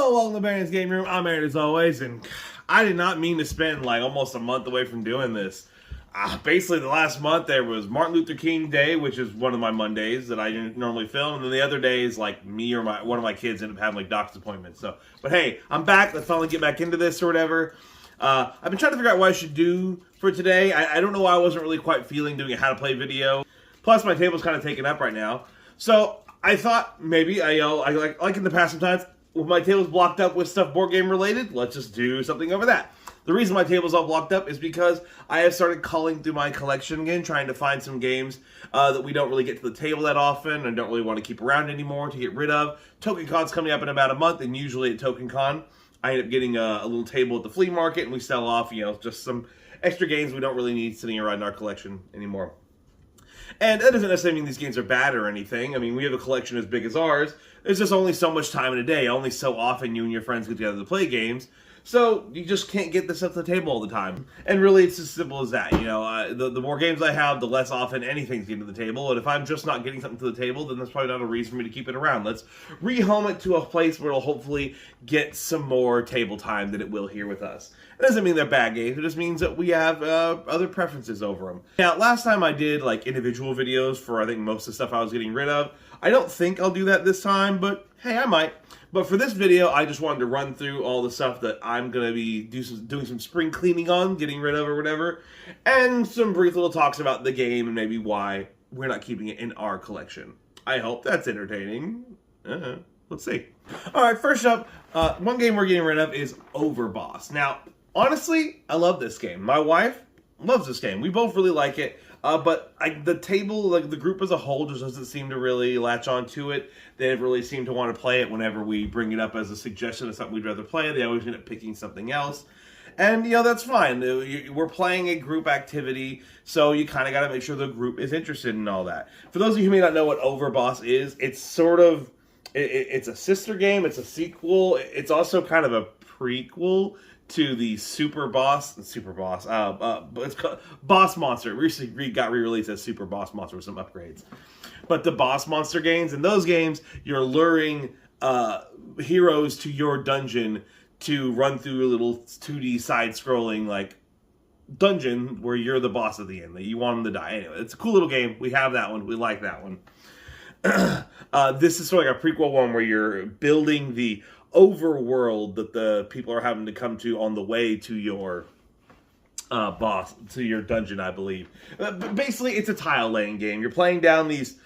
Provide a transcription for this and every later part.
Hello, welcome to Baron's Game Room. I'm Aaron as always, and I did not mean to spend like almost a month away from doing this. Basically, the last month there was Martin Luther King Day, which is one of my Mondays that I didn't normally film, and then the other days, like me or one of my kids end up having like doctor's appointments. But hey, I'm back. Let's finally get back into this or whatever. I've been trying to figure out what I should do for today. I don't know why I wasn't really quite feeling doing a how to play video. Plus, my table's kind of taken up right now, so I thought maybe I like in the past sometimes. When my table's blocked up with stuff board game related, let's just do something over that. The reason my table's all blocked up is because I have started culling through my collection again, trying to find some games that we don't really get to the table that often and don't really want to keep around anymore to get rid of. Token Con's coming up in about a month, and usually at Token Con, I end up getting a little table at the flea market, and we sell off, just some extra games we don't really need sitting around in our collection anymore. And that doesn't necessarily mean these games are bad or anything. I mean, we have a collection as big as ours. There's just only so much time in a day. Only so often you and your friends get together to play games. So you just can't get this up to the table all the time. And really, it's as simple as that. The more games I have, the less often anything's getting to the table. And if I'm just not getting something to the table, then that's probably not a reason for me to keep it around. Let's rehome it to a place where it'll hopefully get some more table time than it will here with us. It doesn't mean they're bad games. It just means that we have other preferences over them. Now, last time I did like individual videos for I think most of the stuff I was getting rid of. I don't think I'll do that this time, but hey, I might. But for this video, I just wanted to run through all the stuff that I'm going to be doing some spring cleaning on, getting rid of or whatever, and some brief little talks about the game and maybe why we're not keeping it in our collection. I hope that's entertaining. Let's see. All right, first up, one game we're getting rid of is Overboss. Now, honestly, I love this game. My wife loves this game. We both really like it. But the table, like the group as a whole, just doesn't seem to really latch on to it. They really seem to want to play it whenever we bring it up as a suggestion of something we'd rather play. They always end up picking something else. And, that's fine. We're playing a group activity, so you kind of got to make sure the group is interested in all that. For those of you who may not know what Overboss is, it's sort of, it's a sister game. It's a sequel. It's also kind of a prequel to the it's called Boss Monster. It recently got re-released as Super Boss Monster with some upgrades. But the Boss Monster games, in those games, you're luring heroes to your dungeon to run through a little 2D side-scrolling like dungeon where you're the boss at the end. That you want them to die. Anyway, it's a cool little game. We have that one. We like that one. This is sort of like a prequel one where you're building the overworld that the people are having to come to on the way to your to your dungeon, I believe. But basically, it's a tile laying game. You're playing down these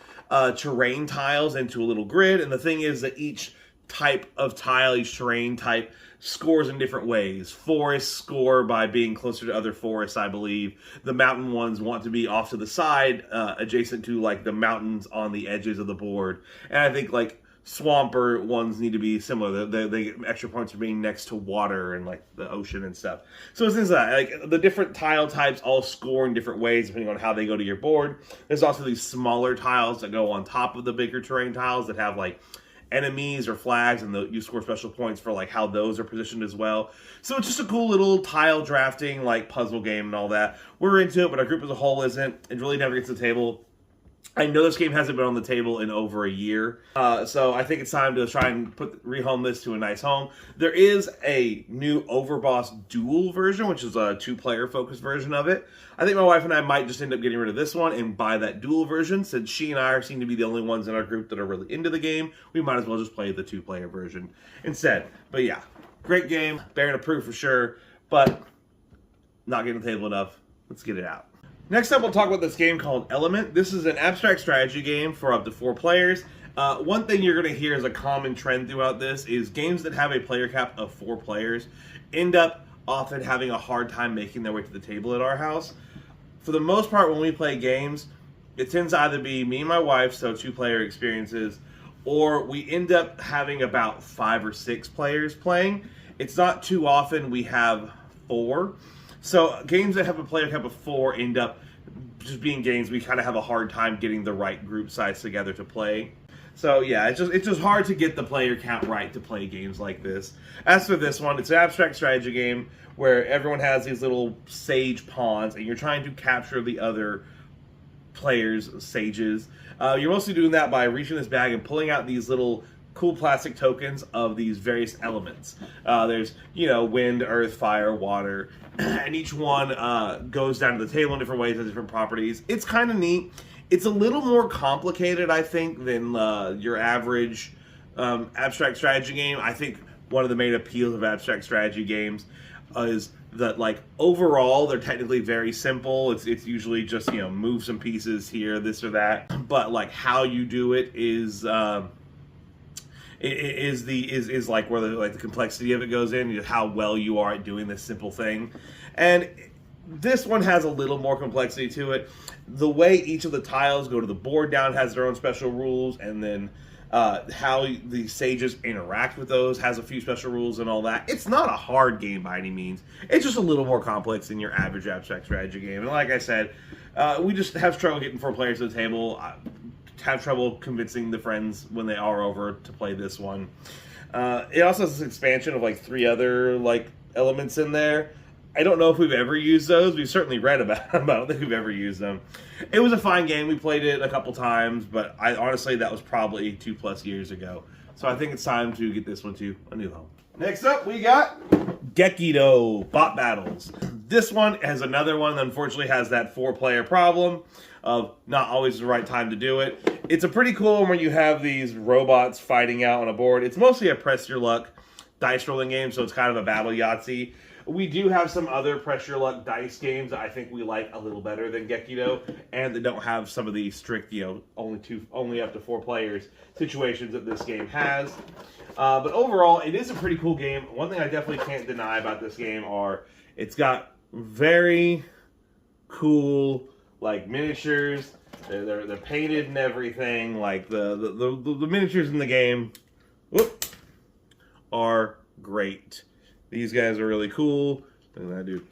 terrain tiles into a little grid, and the thing is that each type of tile, each terrain type, scores in different ways. Forests score by being closer to other forests, I believe. The mountain ones want to be off to the side, adjacent to like the mountains on the edges of the board. And I think like swamper ones need to be similar. They get extra points for being next to water and like the ocean and stuff. So it's things like that. Like the different tile types all score in different ways depending on how they go to your board. There's also these smaller tiles that go on top of the bigger terrain tiles that have like enemies or flags, and you score special points for like how those are positioned as well. So it's just a cool little tile drafting like puzzle game and all that. We're into it, but our group as a whole isn't. It really never gets to the table. I know this game hasn't been on the table in over a year, so I think it's time to try and rehome this to a nice home. There is a new Overboss Duel version, which is a two-player focused version of it. I think my wife and I might just end up getting rid of this one and buy that Duel version. Since she and I seem to be the only ones in our group that are really into the game, we might as well just play the two-player version instead. But yeah, great game, Baron approved for sure, but not getting the table enough. Let's get it out. Next up, we'll talk about this game called Element. This is an abstract strategy game for up to 4 players. One thing you're going to hear as a common trend throughout this is games that have a player cap of 4 players end up often having a hard time making their way to the table at our house. For the most part, when we play games, it tends to either be me and my wife, so 2-player experiences, or we end up having about 5 or 6 players playing. It's not too often we have 4. So games that have a player cap of 4 end up just being games we kind of have a hard time getting the right group size together to play. So yeah, it's just hard to get the player count right to play games like this. As for this one, it's an abstract strategy game where everyone has these little sage pawns and you're trying to capture the other players' sages. You're mostly doing that by reaching this bag and pulling out these little cool plastic tokens of these various elements. There's, wind, earth, fire, water, and each one goes down to the table in different ways, has different properties. It's kind of neat. It's a little more complicated, I think, than your average abstract strategy game. I think one of the main appeals of abstract strategy games is that, like, overall they're technically very simple. It's usually just, move some pieces here, this or that, but like how you do it is like where the complexity of it goes in, how well you are at doing this simple thing. And this one has a little more complexity to it. The way each of the tiles go to the board down has their own special rules, and then how the sages interact with those has a few special rules and all that. It's not a hard game by any means. It's just a little more complex than your average abstract strategy game. And like I said, we just have trouble getting 4 players to the table. Have trouble convincing the friends when they are over to play this one. It also has this expansion of like 3 other elements in there. I don't know if we've ever used those. We've certainly read about them, but I don't think we've ever used them. It was a fine game. We played it a couple times, but honestly, that was probably 2+ years ago. So I think it's time to get this one to a new home. Next up, we got Gekido Bot Battles. This one has another one that unfortunately has that 4-player problem of not always the right time to do it. It's a pretty cool one where you have these robots fighting out on a board. It's mostly a press your luck dice rolling game, so it's kind of a battle Yahtzee. We do have some other press your luck dice games that I think we like a little better than Gekido, and that don't have some of the strict, only up to 4 players situations that this game has. But overall, it is a pretty cool game. One thing I definitely can't deny about this game are it's got very cool miniatures. They're painted and everything. Like the miniatures in the game are great. These guys are really cool. Look at that dude.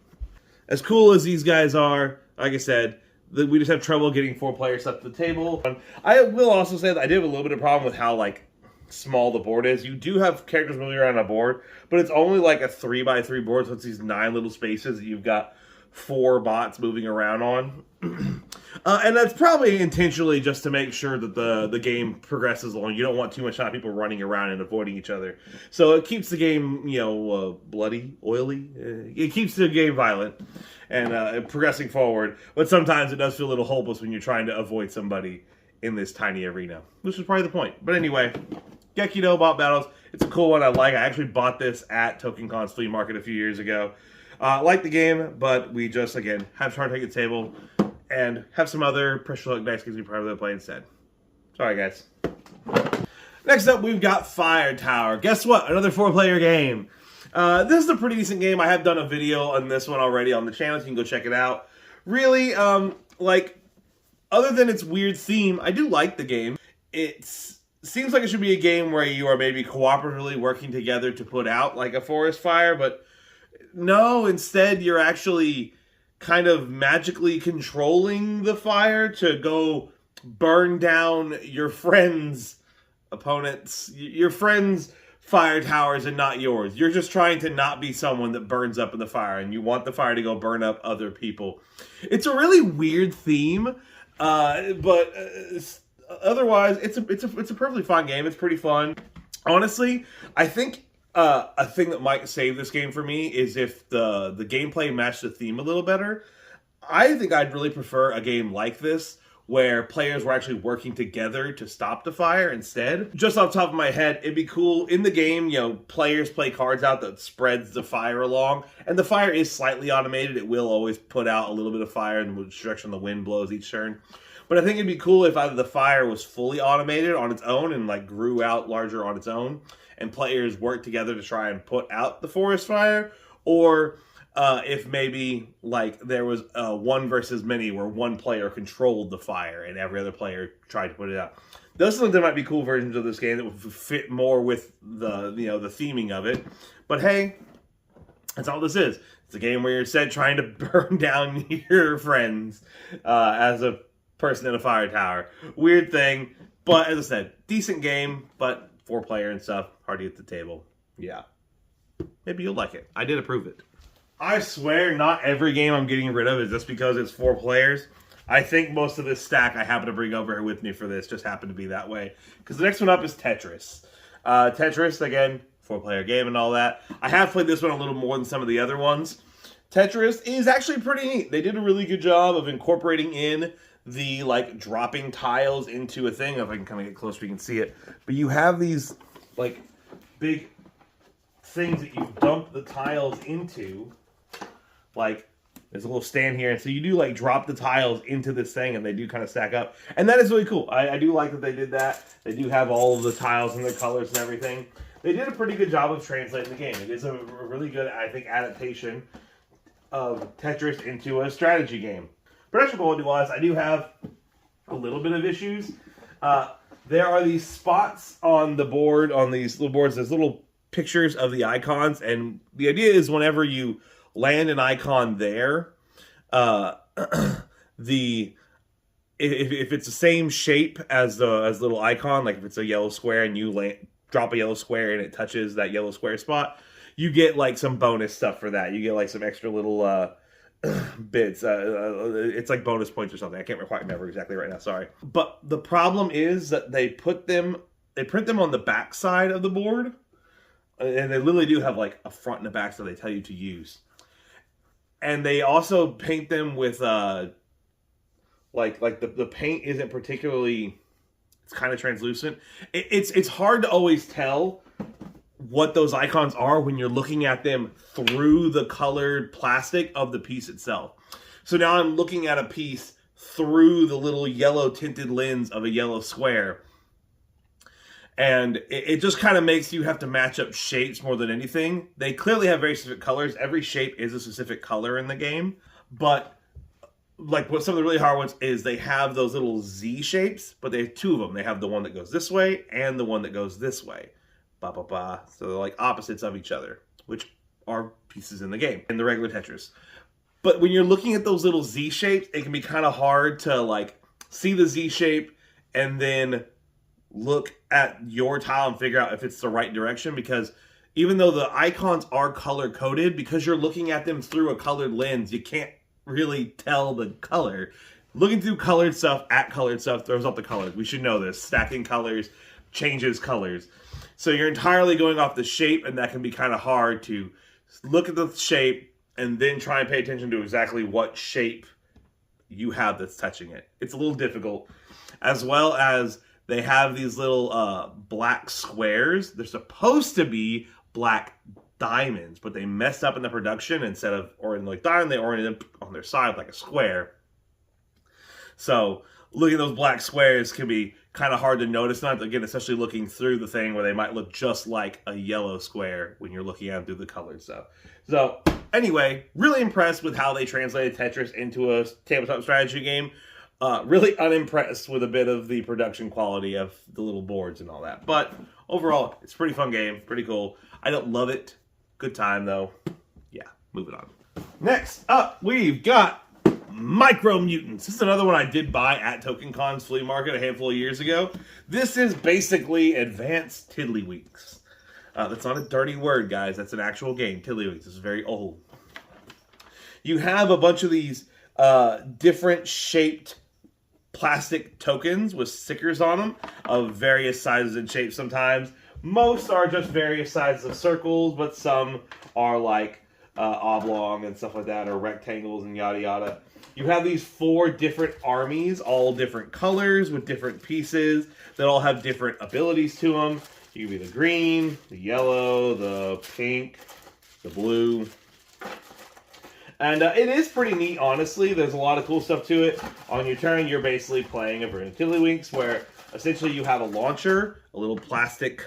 As cool as these guys are, like I said, we just have trouble getting 4 players up to the table. I will also say that I did have a little bit of problem with how small the board is. You do have characters moving around on a board, but it's only a 3x3 board, so it's these 9 little spaces that you've got 4 bots moving around on. And that's probably intentionally just to make sure that the game progresses along. You don't want too much time people running around and avoiding each other. So it keeps the game, bloody, oily. It keeps the game violent and progressing forward. But sometimes it does feel a little hopeless when you're trying to avoid somebody in this tiny arena, which is probably the point. But anyway, Gekido Bot Battles. It's a cool one I like. I actually bought this at TokenCon's flea market a few years ago. Like the game, but we just, again, have hard to take the table and have some other pressure luck dice games we probably play instead. Sorry, guys. Next up, we've got Fire Tower. Guess what? Another 4-player game. This is a pretty decent game. I have done a video on this one already on the channel, so you can go check it out. Really, other than its weird theme, I do like the game. It seems like it should be a game where you are maybe cooperatively working together to put out a forest fire, but no, instead you're actually kind of magically controlling the fire to go burn down your friends' opponents, your friends' fire towers and not yours. You're just trying to not be someone that burns up in the fire, and you want the fire to go burn up other people. It's a really weird theme, but otherwise, it's a perfectly fine game. It's pretty fun. Honestly, I think a thing that might save this game for me is if the gameplay matched the theme a little better. I think I'd really prefer a game like this where players were actually working together to stop the fire instead. Just off the top of my head, it'd be cool in the game, players play cards out that spreads the fire along, and the fire is slightly automated. It will always put out a little bit of fire in which direction the wind blows each turn. But I think it'd be cool if either the fire was fully automated on its own and grew out larger on its own, and players work together to try and put out the forest fire, or if maybe there was one versus many where one player controlled the fire and every other player tried to put it out. Those are there might be cool versions of this game that would fit more with the the theming of it. But hey, that's all this is. It's a game where you're instead trying to burn down your friends as a person in a fire tower. Weird thing, but as I said, decent game, but 4-player and stuff, hard to get to the table. Yeah. Maybe you'll like it. I did approve it. I swear not every game I'm getting rid of is just because it's 4 players. I think most of this stack I happen to bring over here with me for this just happened to be that way. Because the next one up is Tetris. Tetris, again, 4-player game and all that. I have played this one a little more than some of the other ones. Tetris is actually pretty neat. They did a really good job of incorporating in the, like, dropping tiles into a thing. If I can kind of get closer, you can see it. But you have these, like, big things that you dump the tiles into. Like, there's a little stand here. And so you do, like, drop the tiles into this thing, and they do kind of stack up. And that is really cool. I do like that they did that. They do have all of the tiles and their colors and everything. They did a pretty good job of translating the game. It is a really good, I think, adaptation of Tetris into a strategy game. Production quality-wise, I do have a little bit of issues. There are these spots on the board, on these little boards, there's little pictures of the icons, and the idea is whenever you land an icon there, if it's the same shape as the little icon, like if it's a yellow square and you drop a yellow square and it touches that yellow square spot, you get like some bonus stuff for that. You get like some extra little bits. It's like bonus points or something. I can't quite remember exactly right now. Sorry. But the problem is that they print them on the back side of the board, and they literally do have like a front and a back that they tell you to use. And they also paint them with like the paint isn't particularly. It's kind of translucent. It's hard to always tell what those icons are when you're looking at them through the colored plastic of the piece itself. So now I'm looking at a piece through the little yellow tinted lens of a yellow square. And it just kind of makes you have to match up shapes more than anything. They clearly have very specific colors. Every shape is a specific color in the game. But like what some of the really hard ones is they have those little Z shapes, but they have two of them. They have the one that goes this way and the one that goes this way. Ba, ba, ba. So they're like opposites of each other, which are pieces in the game, in the regular Tetris. But when you're looking at those little Z shapes, it can be kind of hard to like see the Z shape and then look at your tile and figure out if it's the right direction, because even though the icons are color coded, because you're looking at them through a colored lens, you can't really tell the color. Looking through colored stuff at colored stuff throws up the colors. We should know this. Stacking colors changes colors. So you're entirely going off the shape, and that can be kind of hard to look at the shape and then try and pay attention to exactly what shape you have that's touching it. It's a little difficult. As well as they have these little black squares. They're supposed to be black diamonds, but they messed up in the production. Instead of orienting like diamond, they oriented them on their side like a square. So looking at those black squares can be kind of hard to notice. Not again, especially looking through the thing where they might look just like a yellow square when you're looking at them through the colored stuff. So anyway, really impressed with how they translated Tetris into a tabletop strategy game. Really unimpressed with a bit of the production quality of the little boards and all that. But overall, it's a pretty fun game. Pretty cool. I don't love it. Good time, though. Yeah, moving on. Next up, we've got Micro Mutants. This is another one I did buy at TokenCon's flea market a handful of years ago. This is basically advanced Tiddlywinks. That's not a dirty word, guys. That's an actual game. Tiddlywinks is very old. You have a bunch of these different shaped plastic tokens with stickers on them of various sizes and shapes sometimes. Most are just various sizes of circles, but some are like oblong and stuff like that, or rectangles and yada yada. You have these 4 different armies, all different colors with different pieces that all have different abilities to them. You can be the green, the yellow, the pink, the blue. And it is pretty neat, honestly. There's a lot of cool stuff to it. On your turn, you're basically playing a version of Tiddlywinks, where essentially you have a launcher, a little plastic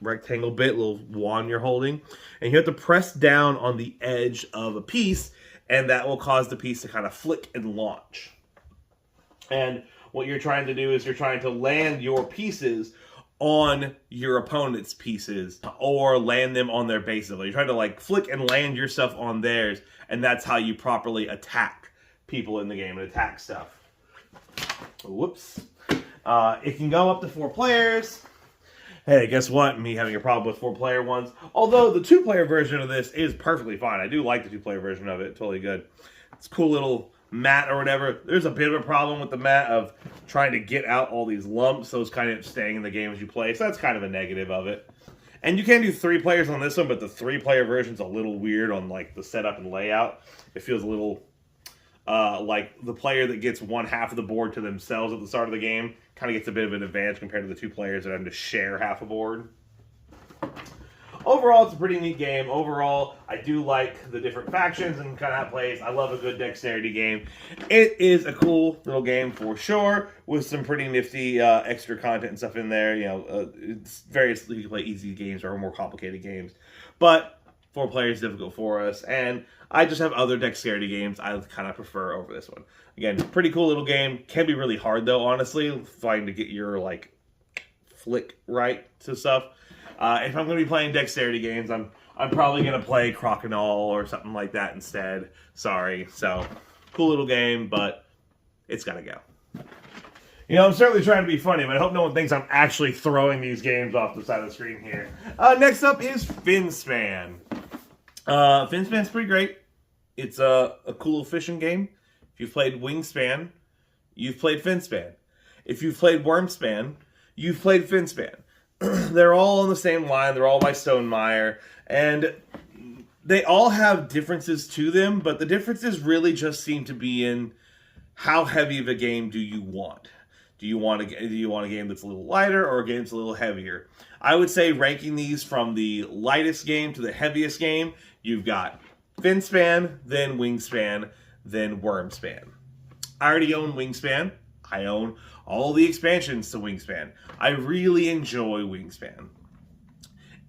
rectangle bit, little wand you're holding, and you have to press down on the edge of a piece, and that will cause the piece to kind of flick and launch. And what you're trying to do is you're trying to land your pieces on your opponent's pieces, or land them on their base level. You're trying to like flick and land your stuff on theirs, and that's how you properly attack people in the game and attack stuff. Whoops. It can go up to 4 players. Hey, guess what? Me having a problem with 4-player ones. Although the 2-player version of this is perfectly fine. I do like the 2-player version of it. Totally good. It's a cool little mat or whatever, there's a bit of a problem with the mat of trying to get out all these lumps. Those kind of staying in the game as you play. So that's kind of a negative of it. And you can do 3 players on this one, but the 3-player version's a little weird on like the setup and layout. It feels a little like the player that gets one half of the board to themselves at the start of the game kind of gets a bit of an advantage compared to the 2 players that have to share half a board. Overall, it's a pretty neat game. Overall, I do like the different factions and kind of how it plays. I love a good dexterity game. It is a cool little game for sure, with some pretty nifty extra content and stuff in there. You know, it's various, you can play easy games or more complicated games. But 4 players is difficult for us, and I just have other dexterity games I kind of prefer over this one. Again, pretty cool little game. Can be really hard, though, honestly, trying to get your, like, flick right to stuff. If I'm going to be playing dexterity games, I'm probably going to play Crocodile or something like that instead. Sorry. So, cool little game, but it's got to go. You know, I'm certainly trying to be funny, but I hope no one thinks I'm actually throwing these games off the side of the screen here. Next up is Finspan. Finspan's pretty great. It's a cool fishing game. If you've played Wingspan, you've played Finspan. If you've played Wormspan, you've played Finspan. They're all on the same line. They're all by Stonemeyer. And they all have differences to them, but the differences really just seem to be in how heavy of a game do you want? Do you want a game that's a little lighter or a game that's a little heavier? I would say ranking these from the lightest game to the heaviest game, you've got Finspan, then Wingspan, then Wormspan. I already own Wingspan. I own all the expansions to Wingspan. I really enjoy Wingspan.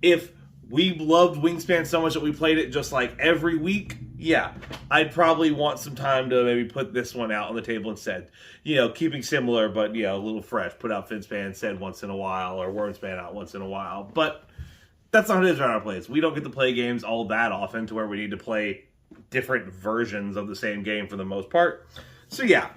If we loved Wingspan so much that we played it just like every week, yeah, I'd probably want some time to maybe put this one out on the table instead. You know, keeping similar, but, you know, a little fresh. Put out Finspan instead once in a while, or Wormspan out once in a while. But that's not how it is around our place. We don't get to play games all that often to where we need to play different versions of the same game for the most part. So, yeah,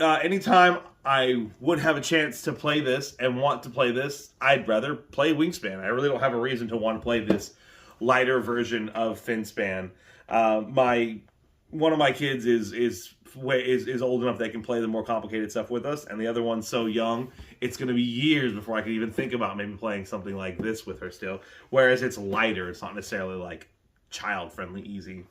anytime I would have a chance to play this and want to play this, I'd rather play Wingspan. I really don't have a reason to want to play this lighter version of Finspan. One of my kids is old enough they can play the more complicated stuff with us, and the other one's so young, it's going to be years before I can even think about maybe playing something like this with her still. Whereas it's lighter, it's not necessarily like child-friendly easy.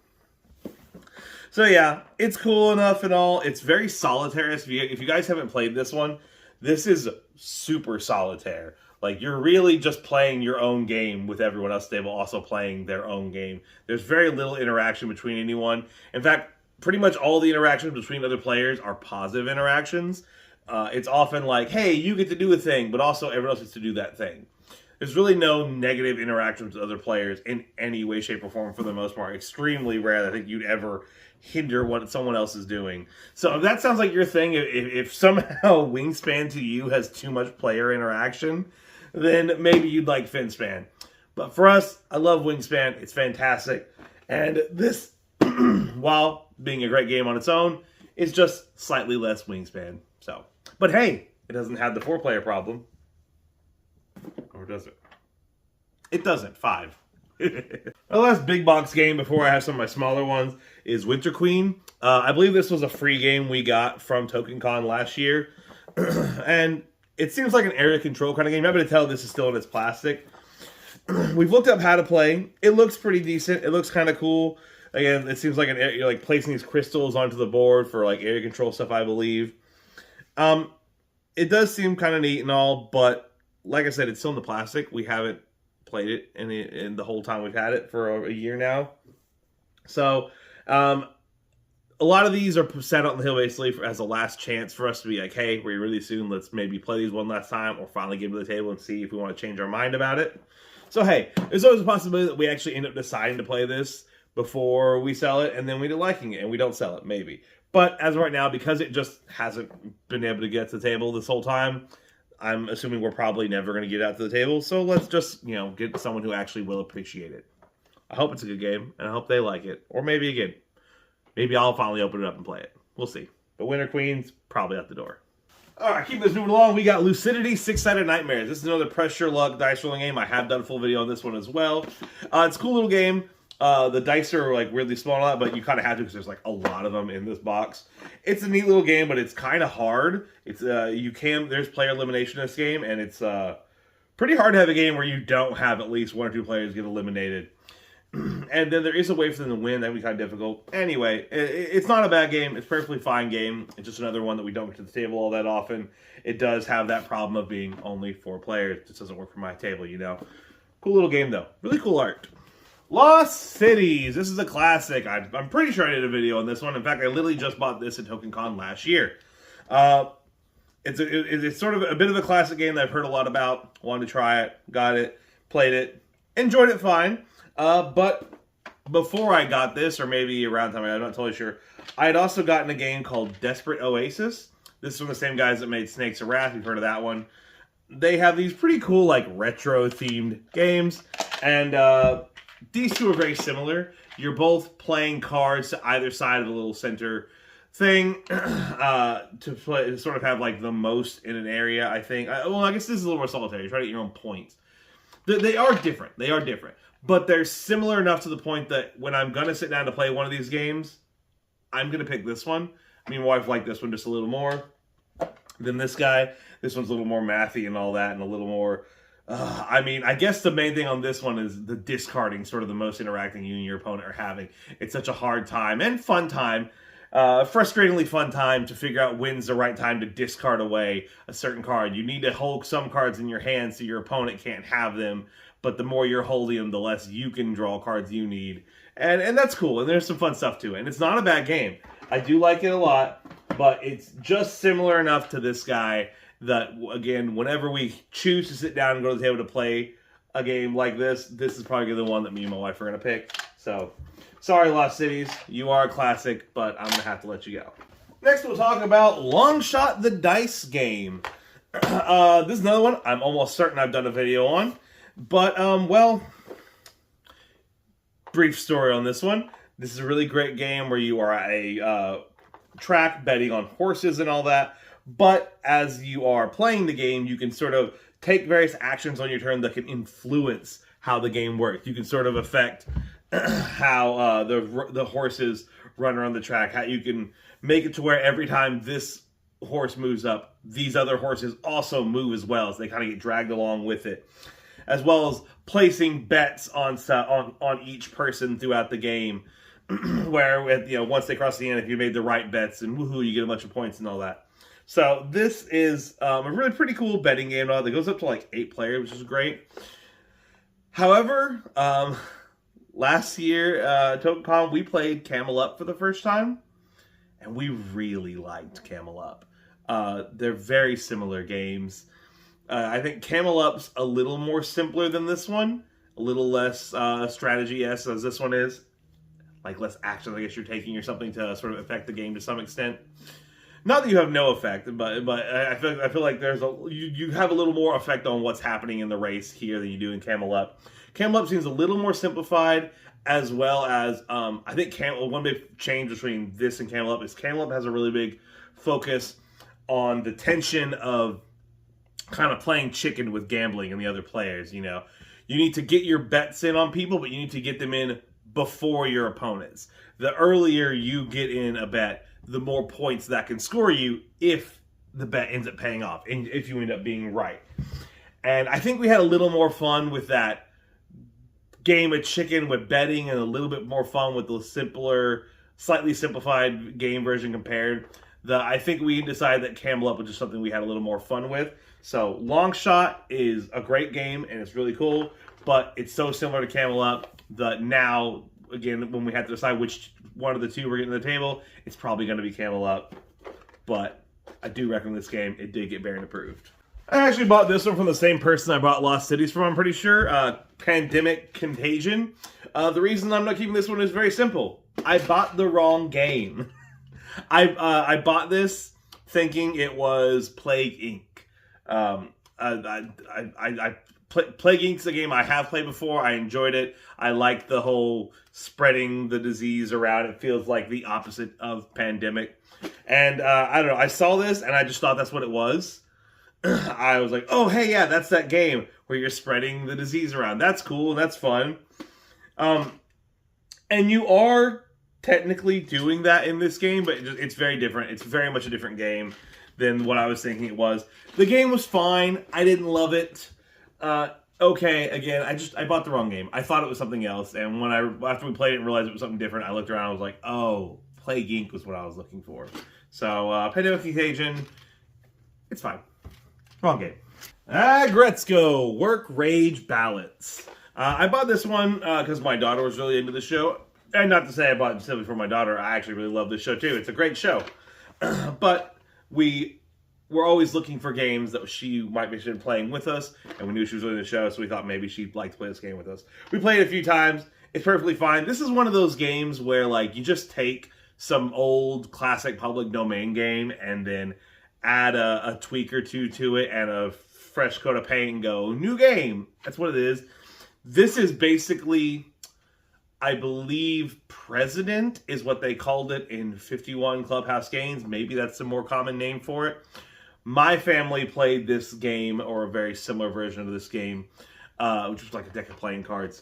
So yeah, it's cool enough and all. It's very solitaire. If you guys haven't played this one, this is super solitaire. Like, you're really just playing your own game with everyone else stable also playing their own game. There's very little interaction between anyone. In fact, pretty much all the interactions between other players are positive interactions. It's often like, hey, you get to do a thing, but also everyone else gets to do that thing. There's really no negative interactions with other players in any way, shape, or form for the most part. Extremely rare that I think you'd ever hinder what someone else is doing. So if that sounds like your thing, if somehow Wingspan to you has too much player interaction, then maybe you'd like Finspan. But for us, I love Wingspan. It's fantastic. And this, while being a great game on its own, is just slightly less Wingspan. So, but hey, it doesn't have the 4-player problem. Or does it? It doesn't. 5. The last big box game before I have some of my smaller ones is Winter Queen. I believe this was a free game we got from TokenCon last year. And it seems like an area control kind of game. I'm able to tell this is still in its plastic. We've looked up how to play. It looks pretty decent. It looks kind of cool. Again, it seems like you're like placing these crystals onto the board for like area control stuff, I believe. It does seem kind of neat and all, but like I said, it's still in the plastic. We haven't played it in the whole time we've had it for a year now. So, a lot of these are set out on the hill basically as a last chance for us to be like, hey, we're really soon. Let's maybe play these one last time or finally get to the table and see if we want to change our mind about it. So, hey, there's always a possibility that we actually end up deciding to play this before we sell it and then we end up liking it and we don't sell it, maybe. But as of right now, because it just hasn't been able to get to the table this whole time, I'm assuming we're probably never going to get out to the table. So let's just, get someone who actually will appreciate it. I hope it's a good game, and I hope they like it. Or maybe, again, maybe I'll finally open it up and play it. We'll see. But Winter Queen's probably out the door. All right, keep this moving along. We got Lucidity, Six-Sided Nightmares. This is another pressure luck dice rolling game. I have done a full video on this one as well. It's a cool little game. The dice are like really small and all that, but you kind of have to because there's like a lot of them in this box. It's a neat little game, but it's kind of hard. It's there's player elimination in this game, and it's pretty hard to have a game where you don't have at least 1 or 2 players get eliminated. And then there is a way for them to win. That would be kind of difficult. Anyway, it's not a bad game. It's a perfectly fine game. It's just another one that we don't get to the table all that often. It does have that problem of being only 4 players. It just doesn't work for my table, you know. Cool little game, though. Really cool art. Lost Cities. This is a classic. I'm pretty sure I did a video on this one. In fact, I literally just bought this at TokenCon last year. It's sort of a bit of a classic game that I've heard a lot about. Wanted to try it. Got it. Played it. Enjoyed it fine. But before I got this, or maybe around time, I'm not totally sure, I had also gotten a game called Desperate Oasis. This is from the same guys that made Snakes of Wrath. You've heard of that one. They have these pretty cool, like, retro-themed games, and these two are very similar. You're both playing cards to either side of the little center thing to sort of have, like, the most in an area, I think. Well, I guess this is a little more solitary. You try to get your own points. They are different. They are different. But they're similar enough to the point that when I'm going to sit down to play one of these games, I'm going to pick this one. I mean, my wife liked this one just a little more than this guy. This one's a little more mathy and all that, and a little more... I mean, I guess the main thing on this one is the discarding, sort of the most interacting you and your opponent are having. It's such a hard time and fun time, frustratingly fun time to figure out when's the right time to discard away a certain card. You need to hold some cards in your hand so your opponent can't have them, but the more you're holding them, the less you can draw cards you need. And that's cool, and there's some fun stuff to it. And it's not a bad game. I do like it a lot, but it's just similar enough to this guy that, again, whenever we choose to sit down and go to the table to play a game like this is probably the one that me and my wife are going to pick. So, sorry, Lost Cities. You are a classic, but I'm going to have to let you go. Next, we'll talk about Long Shot the Dice game. This is another one I'm almost certain I've done a video on. But, well, brief story on this one. This is a really great game where you are at a track betting on horses and all that. But as you are playing the game, you can sort of take various actions on your turn that can influence how the game works. You can sort of affect how the horses run around the track. How you can make it to where every time this horse moves up, these other horses also move as well. So they kind of get dragged along with it. As well as placing bets on each person throughout the game. Where, once they cross the end, if you made the right bets, and woohoo, you get a bunch of points and all that. So this is a really pretty cool betting game that goes up to like 8 players, which is great. However, last year, TokenCon, we played Camel Up for the first time, and we really liked Camel Up. They're very similar games. I think Camel Up's a little more simpler than this one, a little less strategy-esque as this one is. Like less action, I guess you're taking or something to sort of affect the game to some extent. Not that you have no effect, but I feel like there's you have a little more effect on what's happening in the race here than you do in Camel Up. Camel Up seems a little more simplified, as well as I think one big change between this and Camel Up is Camel Up has a really big focus on the tension of kind of playing chicken with gambling and the other players. You need to get your bets in on people, but you need to get them in before your opponents. The earlier you get in a bet, the more points that can score you if the bet ends up paying off and if you end up being right. And I think we had a little more fun with that game of chicken with betting and a little bit more fun with the simpler, slightly simplified game version compared. I think we decided that Camel Up was just something we had a little more fun with. So Long Shot is a great game and it's really cool, but it's so similar to Camel Up that now, again, when we have to decide which one of the two we're getting to the table, it's probably going to be Camel Up. But I do recommend this game. It did get Baron approved. I actually bought this one from the same person I bought Lost Cities from, I'm pretty sure. Pandemic Contagion. The reason I'm not keeping this one is very simple. I bought the wrong game. I bought this thinking it was Plague Inc. Plague Inc.'s a game I have played before. I enjoyed it. I like the whole spreading the disease around. It feels like the opposite of Pandemic. And I don't know. I saw this and I just thought that's what it was. I was like, oh, hey, yeah, that's that game where you're spreading the disease around. That's cool. That's fun. And you are technically doing that in this game, but it's very different. It's very much a different game than what I was thinking it was. The game was fine. I didn't love it. Okay, again, I bought the wrong game. I thought it was something else, and after we played it and realized it was something different, I looked around and I was like, oh, Plague Inc. was what I was looking for. So, Pandemic Contagion, it's fine. Wrong game. Gretzko, Work Rage Balance. I bought this one because my daughter was really into the show. And not to say I bought it simply for my daughter. I actually really love this show too. It's a great show. But we're always looking for games that she might be interested in playing with us. And we knew she was really into the show, so we thought maybe she'd like to play this game with us. We played it a few times. It's perfectly fine. This is one of those games where like you just take some old classic public domain game and then add a tweak or two to it and a fresh coat of paint and go, new game. That's what it is. This is basically, I believe, President is what they called it in 51 Clubhouse Games. Maybe that's a more common name for it. My family played this game, or a very similar version of this game, which was like a deck of playing cards.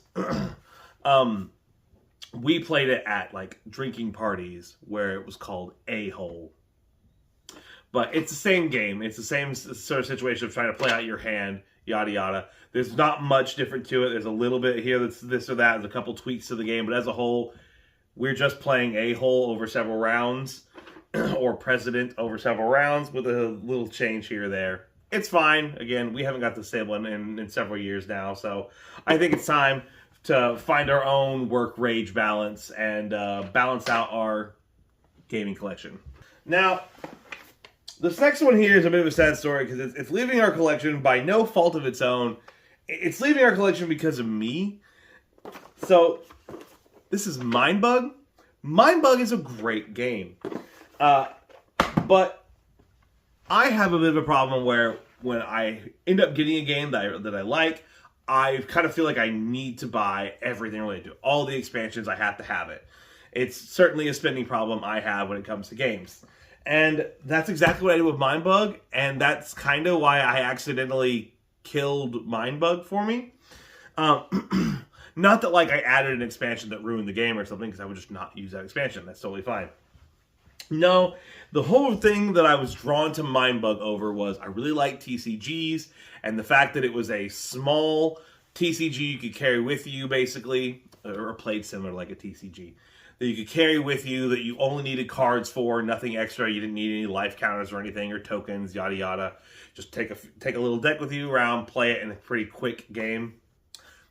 We played it at like drinking parties where it was called A-Hole. But it's the same game. It's the same sort of situation of trying to play out your hand, yada yada. There's not much different to it. There's a little bit here that's this or that. There's a couple tweaks to the game, but as a whole, we're just playing A-Hole over several rounds, or President over several rounds with a little change here or there. It's fine. Again, we haven't got this table in several years now, so I think it's time to find our own work rage balance and balance out our gaming collection. Now, this next one here is a bit of a sad story because it's leaving our collection by no fault of its own. It's leaving our collection because of me. So, this is Mindbug. Mindbug is a great game. But I have a bit of a problem where when I end up getting a game that I like, I kind of feel like I need to buy everything related to it. All the expansions, I have to have it. It's certainly a spending problem I have when it comes to games. And that's exactly what I did with Mindbug, and that's kind of why I accidentally killed Mindbug for me. Not that like I added an expansion that ruined the game or something, because I would just not use that expansion. That's totally fine. No, the whole thing that I was drawn to Mindbug over was I really liked TCGs, and the fact that it was a small TCG you could carry with you, basically, or played similar like a TCG, that you could carry with you, that you only needed cards for, nothing extra. You didn't need any life counters or anything, or tokens, yada yada. Just take a little deck with you around, play it in a pretty quick game.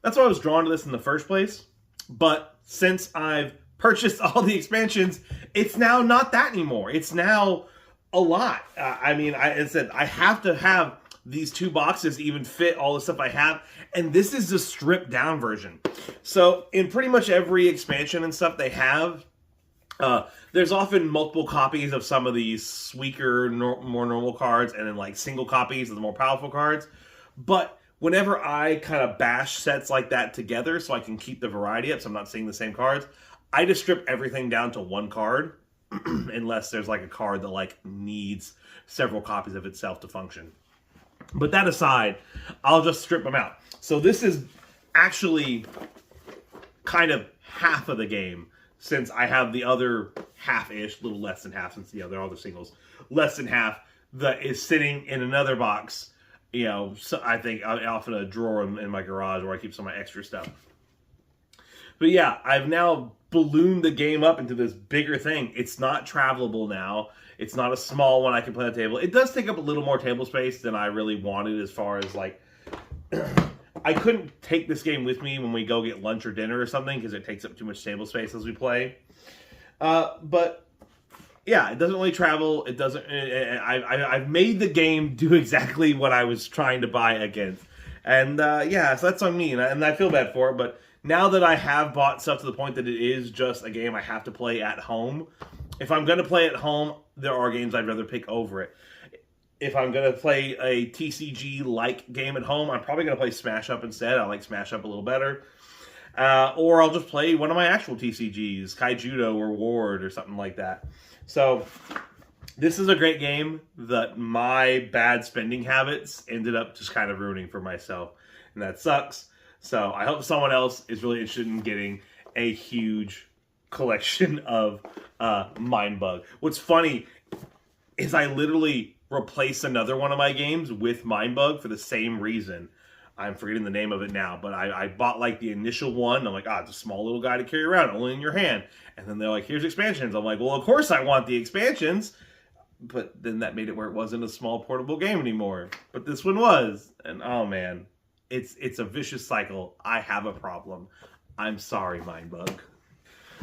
That's why I was drawn to this in the first place. But since I've purchased all the expansions, it's now not that anymore. It's now a lot. I said I have to have these two boxes to even fit all the stuff I have, and this is the stripped down version. So in pretty much every expansion and stuff they have, there's often multiple copies of some of these weaker, more normal cards, and then like single copies of the more powerful cards. But whenever I kind of bash sets like that together so I can keep the variety up so I'm not seeing the same cards, I just strip everything down to one card, unless there's like a card that like needs several copies of itself to function. But that aside, I'll just strip them out. So this is actually kind of half of the game, since I have the other half-ish, a little less than half, since the other singles, less than half, that is sitting in another box, so I think off in a drawer in my garage where I keep some of my extra stuff. But yeah, I've now ballooned the game up into this bigger thing. It's not travelable now. It's not a small one I can play on the table. It does take up a little more table space than I really wanted, as far as like, I couldn't take this game with me when we go get lunch or dinner or something, because it takes up too much table space as we play. But yeah, it doesn't really travel. It doesn't. I've made the game do exactly what I was trying to buy against, and yeah, so that's on me, and I feel bad for it. But now that I have bought stuff to the point that it is just a game I have to play at home, if I'm going to play at home, there are games I'd rather pick over it. If I'm going to play a TCG-like game at home, I'm probably going to play Smash Up instead. I like Smash Up a little better. Or I'll just play one of my actual TCGs, Kaijudo or Ward or something like that. So this is a great game that my bad spending habits ended up just kind of ruining for myself. And that sucks. So I hope someone else is really interested in getting a huge collection of Mind Bug. What's funny is I literally replaced another one of my games with Mind Bug for the same reason. I'm forgetting the name of it now, but I bought like the initial one. I'm like, it's a small little guy to carry around, only in your hand. And then they're like, here's expansions. I'm like, well, of course I want the expansions. But then that made it where it wasn't a small portable game anymore. But this one was. And oh man, it's a vicious cycle. I have a problem. I'm sorry, Mind Bug.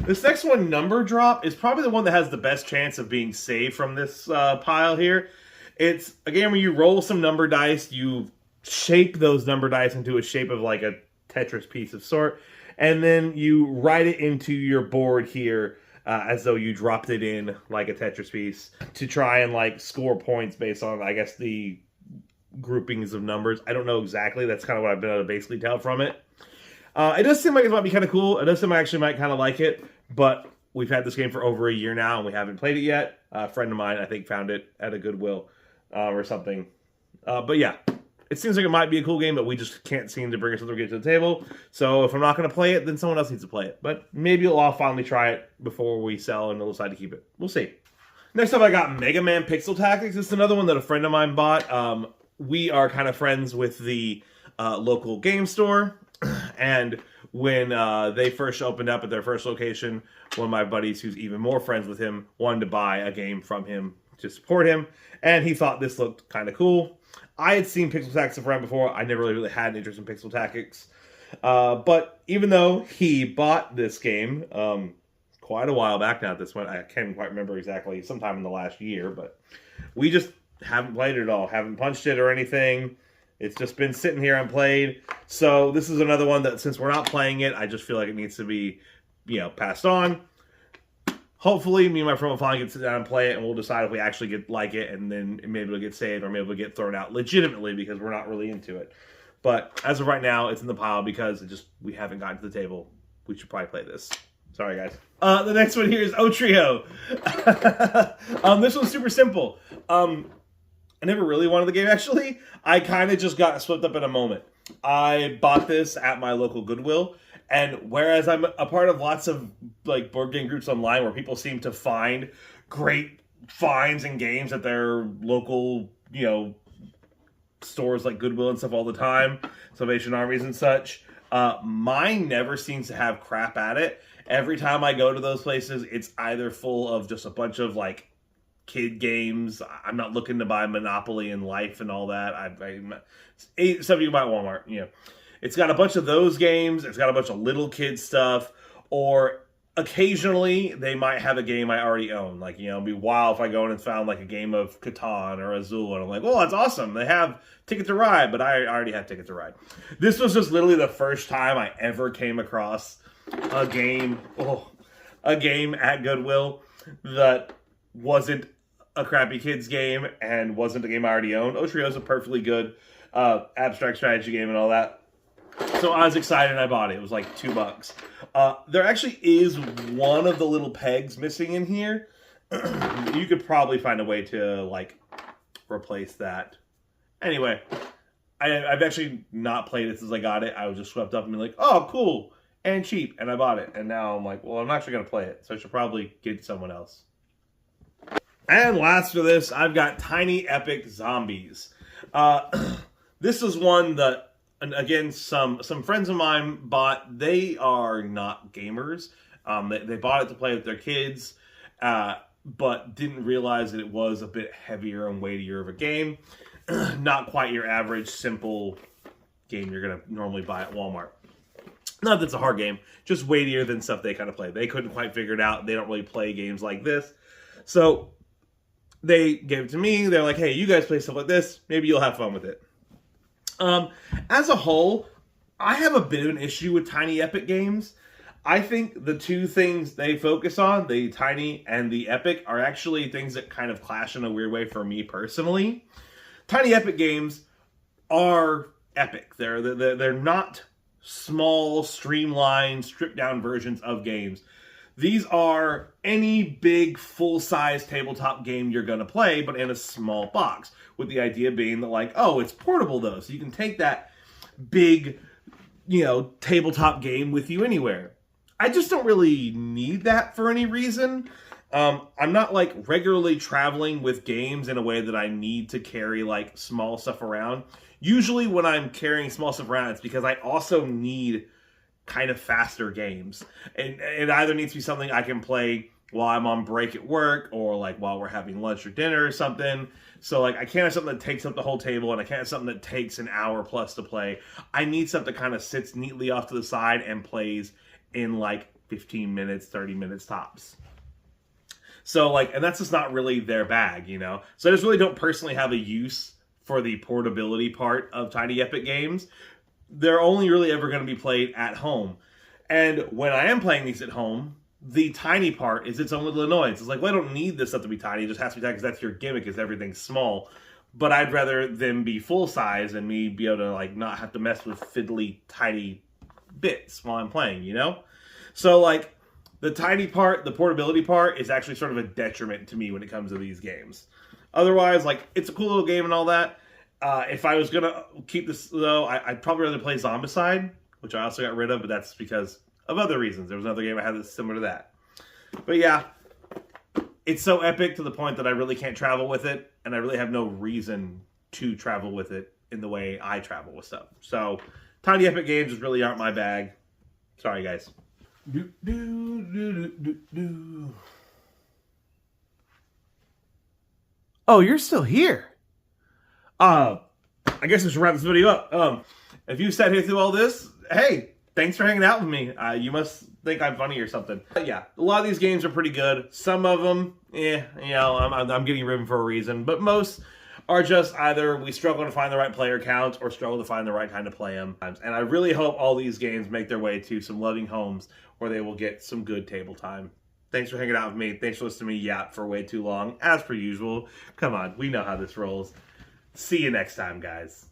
This next one, Number Drop, is probably the one that has the best chance of being saved from this pile here. It's a game where you roll some number dice, you shape those number dice into a shape of like a Tetris piece of sort, and then you write it into your board here as though you dropped it in like a Tetris piece to try and like score points based on, I guess, the groupings of numbers. I don't know exactly. That's kind of what I've been able to basically tell from it. It does seem like it might be kind of cool. It does seem like I actually might kind of like it, but we've had this game for over a year now and we haven't played it yet. A friend of mine, I think, found it at a Goodwill or something. But yeah, it seems like it might be a cool game, but we just can't seem to bring ourselves to get to the table. So if I'm not going to play it, then someone else needs to play it. But maybe I'll finally try it before we sell and we'll decide to keep it. We'll see. Next up, I got Mega Man Pixel Tactics. This is another one that a friend of mine bought. We are kind of friends with the local game store. And when they first opened up at their first location, one of my buddies who's even more friends with him wanted to buy a game from him to support him. And he thought this looked kind of cool. I had seen Pixel Tactics around before. I never really had an interest in Pixel Tactics. But even though he bought this game quite a while back now at this point, I can't quite remember exactly, sometime in the last year, but we just haven't played it at all. Haven't punched it or anything. It's just been sitting here unplayed. So this is another one that, since we're not playing it, I just feel like it needs to be, passed on. Hopefully, me and my friend will finally get to sit down and play it, and we'll decide if we actually like it, and then maybe it'll get saved, or maybe it'll get thrown out legitimately because we're not really into it. But as of right now, it's in the pile because we haven't gotten to the table. We should probably play this. Sorry, guys. The next one here is O-Trio. This one's super simple. I never really wanted the game, actually. I kind of just got swept up in a moment. I bought this at my local Goodwill, and whereas I'm a part of lots of like board game groups online where people seem to find great finds and games at their local, stores like Goodwill and stuff all the time, Salvation Armies and such, mine never seems to have crap at it. Every time I go to those places, it's either full of just a bunch of like kid games. I'm not looking to buy Monopoly and Life and all that. Stuff you can buy at Walmart. It's got a bunch of those games. It's got a bunch of little kid stuff, or occasionally they might have a game I already own. Like, it'd be wild if I go in and found like a game of Catan or Azul, and I'm like, well, that's awesome. They have Ticket to Ride, but I already have Ticket to Ride. This was just literally the first time I ever came across a game at Goodwill that wasn't a crappy kids game and wasn't a game I already owned. O-Trio is a perfectly good abstract strategy game and all that. So I was excited and I bought it. It was like $2. There actually is one of the little pegs missing in here. You could probably find a way to like replace that. Anyway, I've actually not played it since I got it. I was just swept up and be like, oh, cool and cheap, and I bought it. And now I'm like, well, I'm actually going to play it, so I should probably give it to someone else. And last for this, I've got Tiny Epic Zombies. This is one that, and again, some friends of mine bought. They are not gamers. They bought it to play with their kids, but didn't realize that it was a bit heavier and weightier of a game. Not quite your average simple game you're going to normally buy at Walmart. Not that it's a hard game, just weightier than stuff they kind of play. They couldn't quite figure it out. They don't really play games like this. So they gave it to me. They're like, hey, you guys play stuff like this. Maybe you'll have fun with it. As a whole, I have a bit of an issue with Tiny Epic games. I think the two things they focus on, the Tiny and the Epic, are actually things that kind of clash in a weird way for me personally. Tiny Epic games are epic. They're not small, streamlined, stripped-down versions of games. These are any big, full-size tabletop game you're going to play, but in a small box, with the idea being that, like, oh, it's portable, though, so you can take that big, tabletop game with you anywhere. I just don't really need that for any reason. I'm not like regularly traveling with games in a way that I need to carry like small stuff around. Usually when I'm carrying small stuff around, it's because I also need kind of faster games. And it either needs to be something I can play while I'm on break at work or like while we're having lunch or dinner or something. So like I can't have something that takes up the whole table and I can't have something that takes an hour plus to play. I need something that kind of sits neatly off to the side and plays in like 15 minutes, 30 minutes tops. So like, and that's just not really their bag, you know? So I just really don't personally have a use for the portability part of Tiny Epic games. They're only really ever going to be played at home. And when I am playing these at home, the tiny part is its own little annoyance. It's like, well, I don't need this stuff to be tiny. It just has to be tiny because that's your gimmick, is everything's small. But I'd rather them be full size and me be able to like not have to mess with fiddly tiny bits while I'm playing, you know? So like the tiny part, the portability part is actually sort of a detriment to me when it comes to these games. Otherwise, like it's a cool little game and all that. If I was gonna keep this though, I'd probably rather play Zombicide, which I also got rid of, but that's because of other reasons. There was another game I had that's similar to that. But yeah, it's so epic to the point that I really can't travel with it, and I really have no reason to travel with it in the way I travel with stuff. So, Tiny Epic games just really aren't my bag. Sorry, guys. Oh, you're still here. I guess I should wrap this video up. If you sat here through all this, hey, thanks for hanging out with me. You must think I'm funny or something. But yeah, a lot of these games are pretty good. Some of them, you know, I'm getting ribbon for a reason. But most are just either we struggle to find the right player count or struggle to find the right time to play them. And I really hope all these games make their way to some loving homes where they will get some good table time. Thanks for hanging out with me. Thanks for listening to me yap for way too long, as per usual. Come on, we know how this rolls. See you next time, guys.